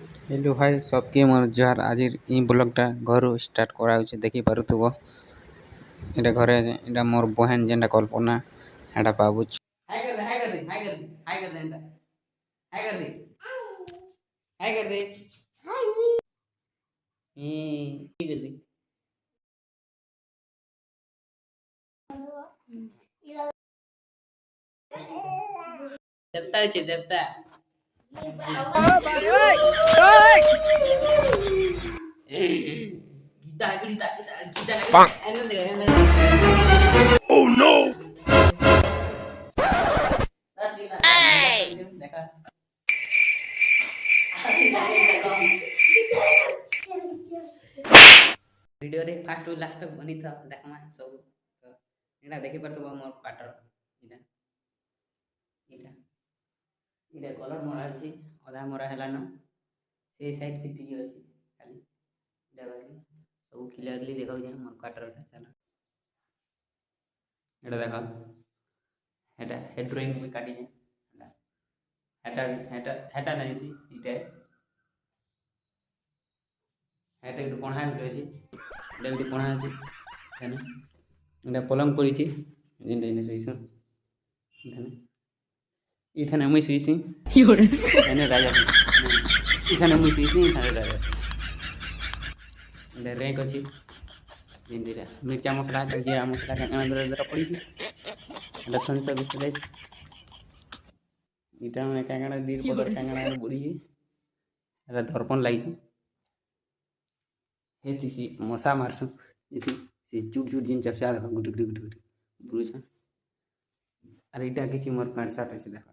hello hi सबके मोर जहाँ आज इ ब्लॉगटा घर स्टार्ट करा देखी पारुथबो एटा घरे एटा मोर बहन जेनटा कल्पना एटा बाबू हाय कर दे हाय कर दे हाय कर दे हाय कर दे एंटा हाय कर दे हाय कर दे हाय कर दे देवता छे देवता गीता गीता गीता गीता एने दे ओह नो देखा वीडियो रे फास्ट लास्ट तक बनी था देखमा सब एटा देखि परतो मोर क्वार्टर इटा इटा इटा कलर मरा अछि आधा मरा हला न से साइड फिट ही अछि खाली इटा बाकी सब क्लियरली देखाउ जे मोर क्वार्टर चला एटा देखा एटा हेड ड्राइंग में काटी जे एटा एटा एटा नहीं छी इटा एटा तो कोणा बिट अछि एटा तो कोणा अछि एने एटा पलंग पड़ी छी जेंडे ने सोइस एने इठाने मुई सोइसी एने राजा इठाने मुई सोइसी इठाने राजा एटा रैक अछि जेंडे मिर्चा मसला जीरा मसला काना दर पड़ी छी एटा थंस बिस्कुट इटा माने कांगड़ा दीर पदर कांगड़ा बुड़ी एटा दर्पण लागी हेती सी मसा मारसु इति से चुट चुट जिन चपचा देखो गुटी गुटी गुटी गुटी बुझछ अरे इटा किछि मोर पैंट शर्ट अछि देखो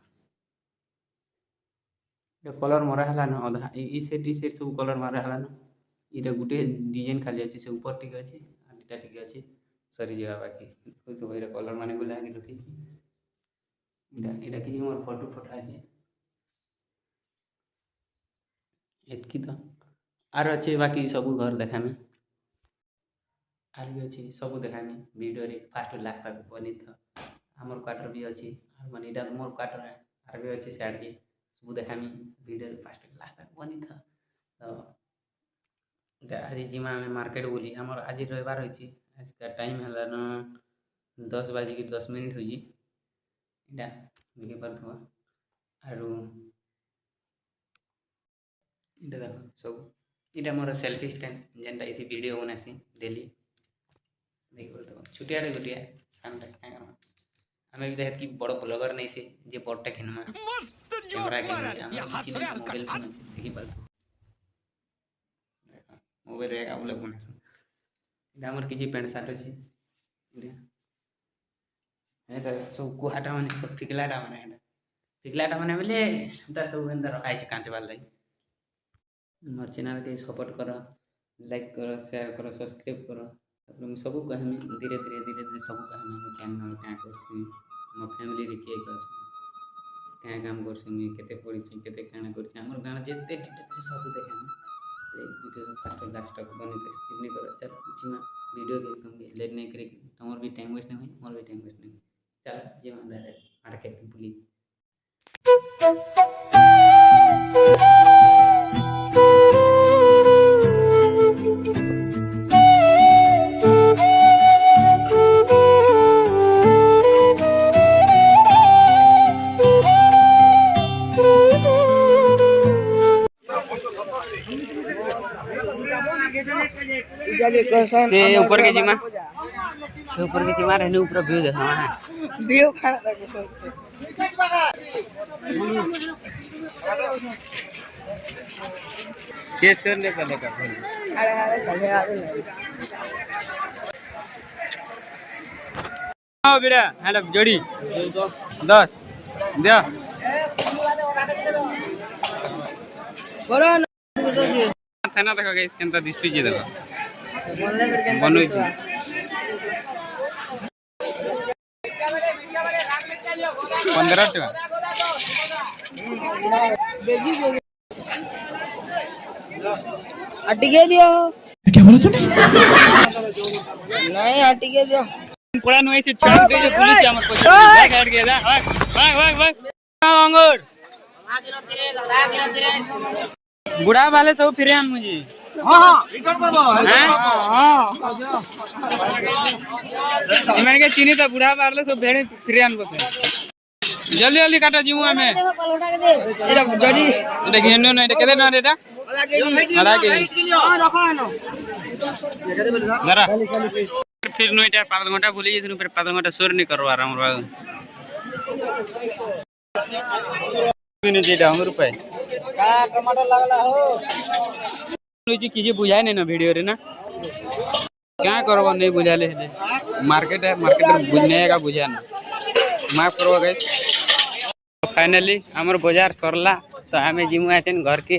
ये कलर मरा हला न आधा ई सेट सब कलर मारा हला न इटा गुटे डिजाइन खाली अछि से ऊपर टिक अछि आ इटा टिक अछि सरी जगह बाकी तो भाई कलर माने गुला के रखी इटा किछि मोर फोटो अछि एतकी तो आर अच्छे बाकी सब घर देखामी आर भी अच्छी सब देखामी वीडियो रे फास्ट लास्ट तक बनी था हमर क्वार्टर भी अच्छी आर माने इटा मोर क्वार्टर आर भी अच्छी साइड के सब देखामी वीडियो रे फास्ट लास्ट तक बनी था तो इटा आज जिमा में मार्केट बोली हमर आज रविवार होइछि आज का टाइम हला न 10:10 होइछि इटा देखि परथवा आरो इटा देखो सब इटा मोर सेल्फी स्टैंड जेनटा इथि वीडियो बनासी डेली देखो तो छुटिया रे गुटिया सामने हमें भी देख कि बड़ ब्लॉगर नहीं से जे बड़टा खेनमा कैमरा के हम मोबाइल फोन देखि पर मोबाइल रे का ब्लॉग बनासु इटा हमर किछि पैंट शर्ट अछि इटा एटा सब कुहाटा माने सब फिकलाटा माने बोले ता सब अंदर रखाइ छै कांच वाला मोर चैनल के सपोर्ट करो लाइक करो शेयर करो सब्सक्राइब करो तापर सब कहमी धीरे धीरे सब कहमी चैनल क्या करसी मो फैमिली रे के कछ क्या काम करसी मी केते पढिसी केते काना करसी हमर गाना जेते डिटेल सब देखामी वीडियो फास्ट लास्ट तक बनी तो स्किप नहीं करो चल जिमा वीडियो के तुम लेट नहीं करे तमर भी टाइम वेस्ट नहीं मोर भी टाइम वेस्ट नहीं चल जिमा डायरेक्ट मार्केट बुली से ऊपर के जिमा रहने ऊपर व्यू देखा है व्यू खड़ा के सर ने पहले कर अरे आओ बेटा हेलो जोड़ी 10 दे बरो थाना देखो गाइस केनता दिसपी जे देखो बनोई 15 टका अटिके दियो क्या बोला तूने नहीं अटिके दियो पड़ा नु ऐसे छड़ के पुलिस हमर पैसा भाग हट गया भाग अंगूर बुढ़ा वाले सब फिर आन मुझे हां हां रिटर्न करबो हां इमन के चीनी तो बुढ़ा वाले सब भेड़े फिर आन बते जल्दी जल्दी काटा जीमु हमें एटा जड़ी देखिए नो ना केदे ना रेटा आधा केजी हां रखो हनो जरा फिर नो एटा 5 घंटा बोली जे फिर 5 घंटा सोर नहीं करवा रहा हूं मिनिट एटा 100 रुपए का टमाटर लागला हो किसी बुझाए नहीं ना वीडियो रे ना क्या करबो नहीं बुझाले हेले मार्केट है मार्केट में बुझने का बुझा ना माफ करबो गाइस फाइनली हमर बाजार सरला तो हमें जिमु आछन घर के